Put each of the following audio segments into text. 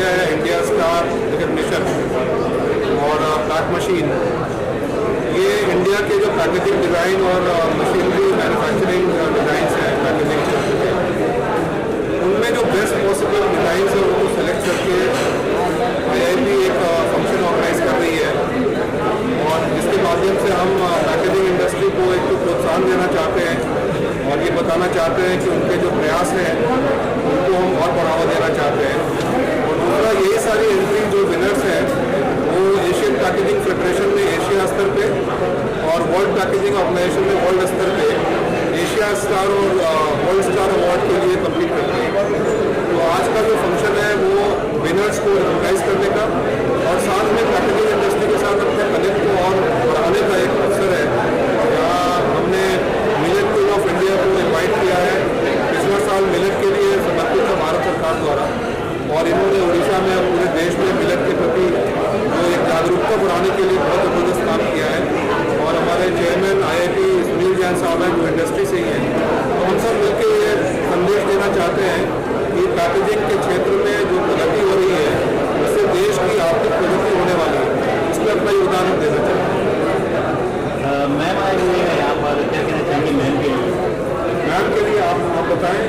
किया है India star recognition और ब्लैक मशीन। ये इंडिया के जो पैकेजिंग डिज़ाइन और मशीनरी मैन्युफैक्चरिंग डिज़ाइंस हैं पैकेजिंग क्षेत्र के, उनमें जो बेस्ट पॉसिबल डिज़ाइंस है उनको सेलेक्ट करके IIP एक फंक्शन ऑर्गेनाइज कर रही है और जिसके माध्यम से हम पैकेजिंग इंडस्ट्री को एक तो प्रोत्साहन देना चाहते हैं और ये बताना चाहते हैं कि उनके जो प्रयास हैं उनको हम और बढ़ावा देना चाहते हैं। और दूसरा, यही सारी एंट्री जो विनर्स हैं वो एशियन पैकेजिंग फेडरेशन में एशिया स्तर पे और वर्ल्ड पैकेजिंग ऑर्गेनाइजेशन में वर्ल्ड स्तर पे एशिया स्टार और वर्ल्ड स्टार अवार्ड के लिए कम्पीट करते हैं। तो आज का जो फंक्शन है वो विनर्स को रिकॉग्नाइज करने का और साथ में पैकेजिंग इंडस्ट्री के साथ अपने कनेक्ट को और बढ़ाने का एक अवसर है। जहाँ हमने मिलेट किंग ऑफ इंडिया को इन्वाइट किया है पिछले साल मिलेट के लिए समर्पित था भारत सरकार द्वारा, और इन्होंने उड़ीसा में पूरे देश में मिलेट के प्रति जो एक जागरूकता बढ़ाने के लिए बहुत ज़बरदस्त काम किया है। और हमारे चेयरमैन IIP सुनील जैन साहब हैं जो इंडस्ट्री से ही हैं, तो हम सब मिलकर ये संदेश देना चाहते हैं कि पैकेजिंग के क्षेत्र में जो प्रगति हो रही है उससे देश की आर्थिक प्रगति होने वाली है, इसमें अपना योगदान हम देना चाहते हैं। मैम आए हुए हैं यहाँ पर, क्या कहना चाहेंगे मैम के लिए? मैम के लिए आप बताएं।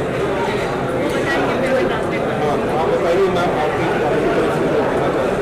हाँ, आप बताइए मैम, आपकी तरफ से जो कहना चाहते हैं।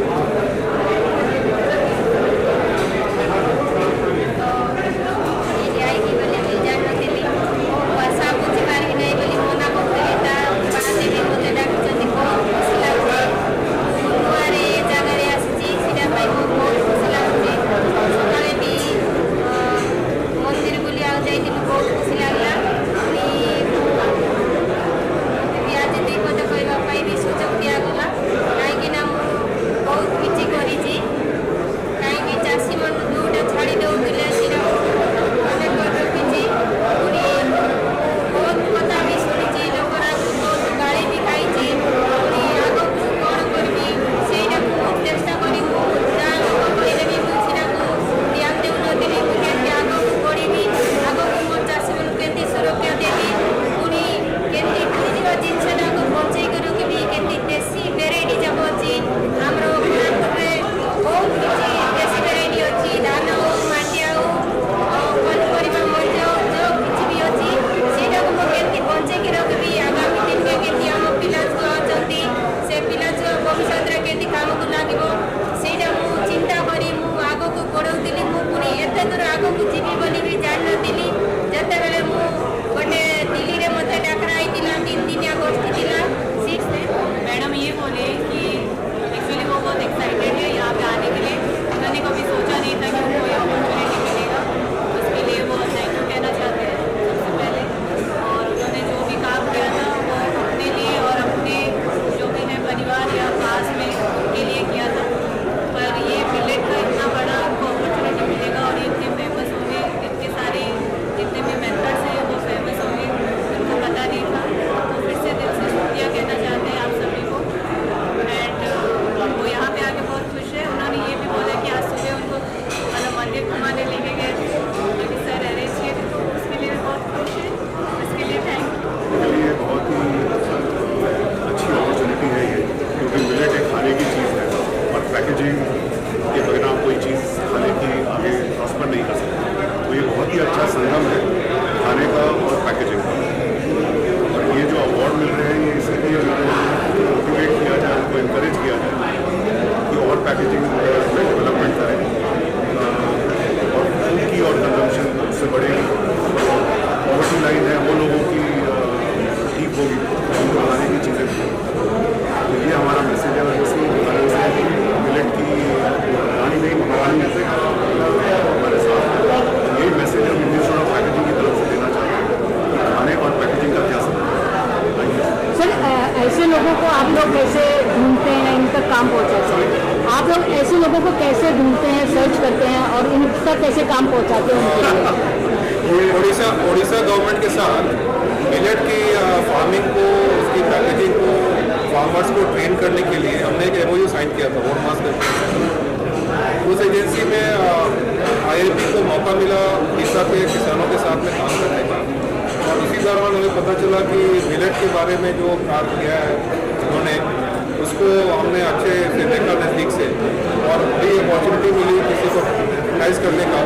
मैडम ये बोले कि एक्चुअली वो बहुत एक्साइटेड है यहाँ पे आने के लिए। उन्होंने कभी सोचा नहीं था कि उनको ये अपॉर्चुनिटी मिलेगा, उसके लिए वो थैंक यू कहना चाहते हैं सबसे पहले। और उन्होंने जो भी काम किया था वो अपने लिए और अपने जो भी है परिवार या पास में उनके लिए किया था। पर ये मिलेट का इतना बड़ा उनको अपॉर्चुनिटी मिलेगा और ये इतने फेमस होंगे, इतने सारे जितने भी मेथड्स हैं वो फेमस होंगे, उनको पता नहीं था। तो फिर से दिल से शुक्रिया कहना चाहते हैं आप सभी को। एंड वो यहाँ पे आके बहुत खुश है। उन्होंने ये भी बोला कि आज सुबह उनको मतलब मंदिर घुमाने लेके गए थे, क्योंकि सर अरेंज किए थे, तो उसके लिए भी बहुत खुश है। उसके लिए थैंक यू। ये बहुत ही अच्छी अपॉर्चुनिटी है ये, क्योंकि मिलेट एक खाने की चीज़ है और पैकेजिंग के बगैर आप कोई चीज़ खाने की आगे प्रॉस्पर नहीं कर सकते। तो ये बहुत ही अच्छा संगम है खाने का और पैकेजिंग का। और ये जो अवार्ड मिल रहे हैं ये इसलिए मोटिवेट किया जाए, उनको इनकरेज किया जाए कि और पैकेजिंग में डेवलपमेंट करें और फूड की और कंजम्पशन उससे बढ़ेगी। पॉवर्टी लाइन है वो लोगों की ठीक होगी, उनको खाने की चीज़ें। तो ये हमारा मैसेज है। इसी कारण से मिलेट की रानी नहीं महारानी ऐसे हमारे साथ यही मैसेज हम इंस्टीट्यूट ऑफ पैकेजिंग की तरफ से देना चाहते हैं कि खाने और पैकेजिंग का क्या संबंध है। सर, ऐसे लोगों को आप लोग कैसे ढूंढते हैं, इन तक काम पहुंचाते हैं? आप लोग ऐसे लोगों को कैसे ढूंढते हैं, सर्च करते हैं और इन तक कैसे काम पहुंचाते हैं उनके लिए? उड़ीसा गवर्नमेंट के साथ मिलेट की फार्मिंग को, उसकी पैकेजिंग को, फार्मर्स को ट्रेन करने के लिए हमने एक MOU साइन किया था वोटमास करके। उस एजेंसी में IIP को मौका मिला उड़ीसा के किसानों के साथ में काम करने का, और उसी दौरान हमें पता चला कि मिलेट के बारे में जो काम किया है उन्होंने, उसको हमने अच्छे से देखा नज़दीक से और भी अपॉर्चुनिटी मिली किसी को रिकग्नाइज करने का,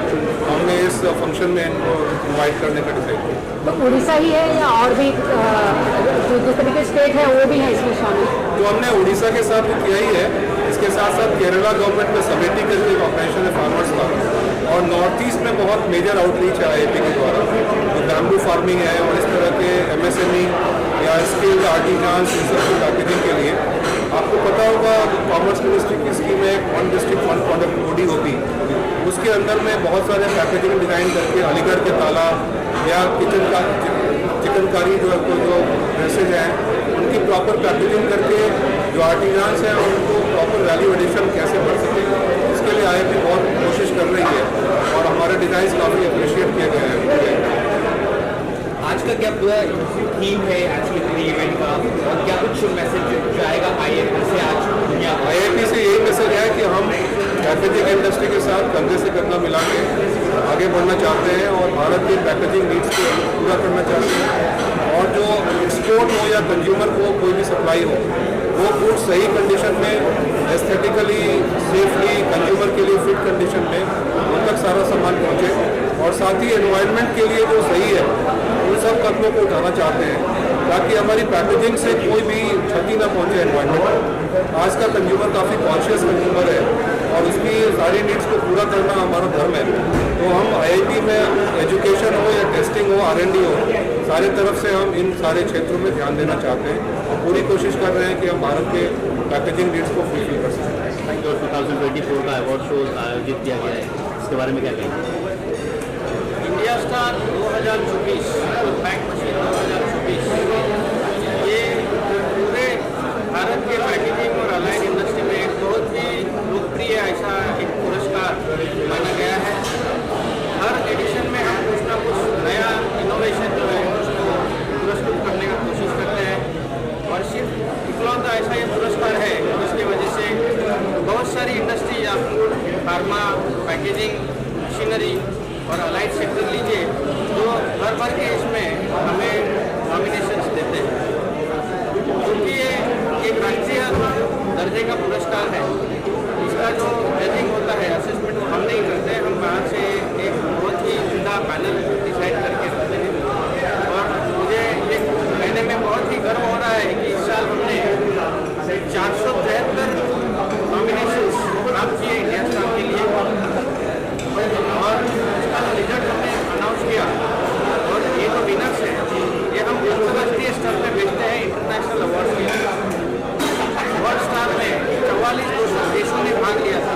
हमने इस फंक्शन में इनको इन्वाइट करने का डिसाइड किया। तो उड़ीसा ही है या और भी जो दूसरे के स्टेट है वो भी है इसमें शामिल? तो हमने उड़ीसा के साथ तो किया ही है, इसके साथ साथ केरला गवर्नमेंट में समेटी करके एक ऑपरेशन है फार्मर्स का, और नॉर्थ ईस्ट में बहुत मेजर आउटरीच है IAP के द्वारा, तो बैम्बू फार्मिंग है और इस तरह के MSME या स्किल्ड आर्टिजान्स पैकेजिंग के लिए। आपको पता होगा कॉमर्स मिनिस्ट्री की स्कीम है one district one product OD होगी, उसके अंदर में बहुत सारे पैकेजिंग डिज़ाइन करके अलीगढ़ के ताला या चिकनकारी जो ड्रेसेज हैं उनकी प्रॉपर पैकेजिंग करके जो आर्टिजान्स हैं उनको प्रॉपर वैल्यू एडिशन कैसे बढ़ सके, इसके लिए IAP बहुत कोशिश कर रही है और हमारे डिज़ाइन काफ़ी अप्रिशिएट किए गए हैं। आज का क्या पूरा थीम है एक्चुअली इवेंट का, और क्या कुछ मैसेज जाएगा IAP से आज दुनिया को? IAP से यही मैसेज है कि हम पैकेजिंग इंडस्ट्री के साथ कंधे से कंधा मिला के आगे बढ़ना चाहते हैं और भारत के पैकेजिंग नीड्स को पूरा करना चाहते हैं, और जो एक्सपोर्ट हो या कंज्यूमर को कोई भी सप्लाई हो वो फूड सही कंडीशन में एस्थेटिकली सेफली कंज्यूमर के लिए फिट कंडीशन में उन तक सारा सामान पहुँचे, और साथ ही एनवायरनमेंट के लिए जो सही है उन सब कदमों को उठाना चाहते हैं ताकि हमारी पैकेजिंग से कोई भी क्षति ना पहुँचे एनवायरनमेंट। आज का कंज्यूमर काफ़ी कॉन्शियस कंज्यूमर है और उसकी सारी नीड्स को पूरा करना हमारा धर्म है, तो हम IAP में एजुकेशन हो या टेस्टिंग हो R&D हो, सारे तरफ से हम इन सारे क्षेत्रों में ध्यान देना चाहते हैं और पूरी कोशिश कर रहे हैं कि हम भारत के पैकेजिंग नीड्स को फुलफिल कर सकें। 2024 का अवार्ड शो आयोजित किया गया है, इसके बारे में क्या कहेंगे? इंडिया स्टार 2024 पैक मशीन 2024 ये पूरे भारत के पैकेजिंग और अलाइड इंडस्ट्री में एक बहुत ही लोकप्रिय ऐसा एक पुरस्कार माना गया है। हर एडिशन में हम कुछ ना कुछ नया इनोवेशन जो है उसको पुरस्कृत करने का कोशिश करते हैं, और सिर्फ इकलौता ऐसा ये पुरस्कार है जिसकी वजह से बहुत सारी इंडस्ट्री या फूड, फार्मा, पैकेजिंग, मशीनरी और अलाइड सेक्टर लीजिए जो भर भर के इसमें हमें नॉमिनेशंस देते हैं, क्योंकि ये एक राष्ट्रीय दर्जे का पुरस्कार है। इसका जो जजिंग होता है, असेसमेंट वो हम नहीं करते, हम बाहर से एक बहुत ही उम्दा पैनल डिसाइड करके रखते हैं, और मुझे ये कहने में बहुत ही गर्व हो रहा है कि इस साल हमने 473 नॉमिनेशंस प्राप्त किए इंडिया स्टार के लिए, और इसका जो रिजल्ट हमने अनाउंस किया और ये जो विनर्स हैं ये हम अंतर्राष्ट्रीय स्तर पे भेजते हैं इंटरनेशनल अवार्ड के लिए। अवार्ड स्टार में 44 देशों ने भाग लिया था,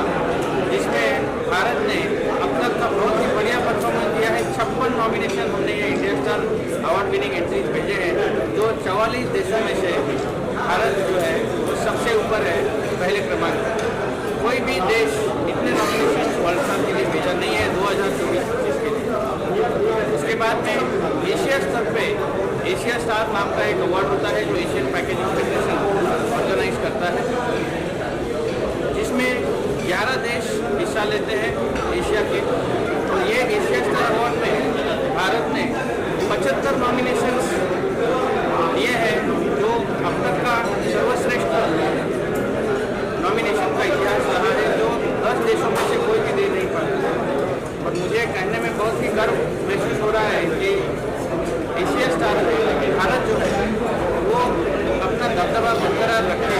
जिसमें भारत ने अब तक का बहुत ही बढ़िया परफॉर्मेंस दिया है। 56 नॉमिनेशन हमने ये India star award winning entries भेजे हैं, जो 44 देशों में से भारत जो है वो सबसे ऊपर है, पहले क्रमांक पर। कोई भी देश इतने नॉमिनेशन वर्ल्ड स्टार के लिए भेजा नहीं है 2024-25 के लिए। उसके बाद में एशिया स्तर पे एशिया स्टार नाम का एक अवार्ड होता है जो एशियन पैकेजिंग फेडरेशन ऑर्गेनाइज करता है, जिसमें 11 देश हिस्सा लेते हैं एशिया के। तो ये एशिया स्टार अवार्ड में भारत ने 75 नॉमिनेशंस दिए हैं, जो अब तक का सर्वश्रेष्ठ नॉमिनेशन का इतिहास रहा है, जो 10 देशों में से कोई भी दे नहीं पाता। और मुझे कहने में बहुत ही गर्व महसूस हो रहा है कि एशिया स्टार में भारत जो है वो अपना दबदबा बरकरार रखे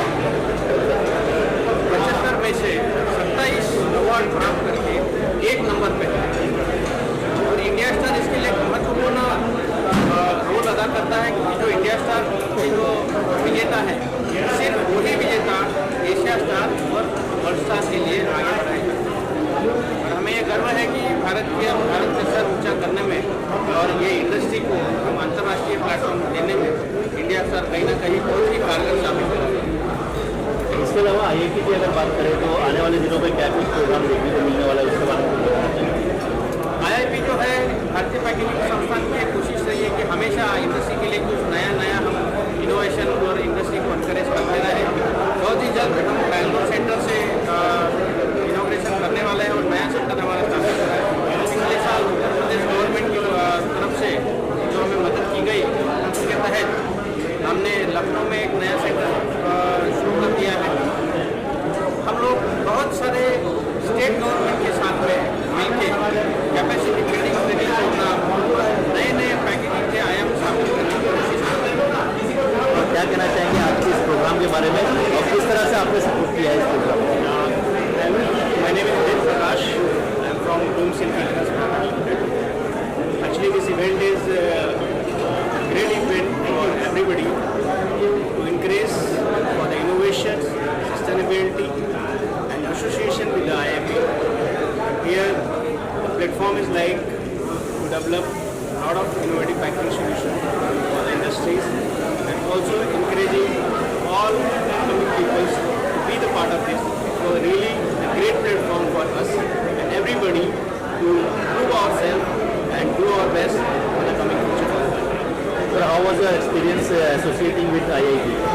75 में से 27 अवार्ड प्राप्त करके 1 नंबर पे है। और इंडिया स्टार इसके लिए महत्वपूर्ण रोल अदा करता है, क्योंकि जो इंडिया स्टार के जो विजेता है सिर्फ वही विजेता एशिया स्टार और वर्ल्ड स्टार के लिए आगे बढ़ाए जाते हैं। और हमें ये गर्व है कि भारत का सर ऊंचा करने में और ये इंडस्ट्री को हम अंतर्राष्ट्रीय प्लेटफॉर्म देने में इंडिया स्टार कहीं ना कहीं बहुत ही कारगर साबित हो रहा है। इसके अलावा IAP की अगर बात करें तो आने वाले दिनों में क्या कुछ प्रोग्राम देखने को मिलने वाला है, उसके बारे में? IAP जो है भारतीय पैकेजिंग संस्थान की कोशिश रही है कि हमेशा इंडस्ट्री के लिए कुछ नया हम इनोवेशन और इंडस्ट्री को एनकरेज करते रहे। बहुत ही जल्द हम बैंगलोर सेंटर से इनोग्रेशन करने वाले हैं और नया सेंटर हमारा स्थापित हो रहा है। पिछले साल उत्तर प्रदेश गवर्नमेंट की तरफ से जो हमें मदद की गई उसके तहत हमने लखनऊ में एक नया सेंटर शुरू कर दिया II's program? My name is Udit Prakash. I am from Bloom Silk International. Actually, this event is a great event for everybody to encourage for the innovation, sustainability, and association with the IIP. Here, the platform is like to develop a lot of innovative packaging solutions for the industries, and also encouraging all incoming people to be the part of this. So really a great platform for us and everybody to prove ourselves and do our best for the coming future. So how was your experience associating with IIT?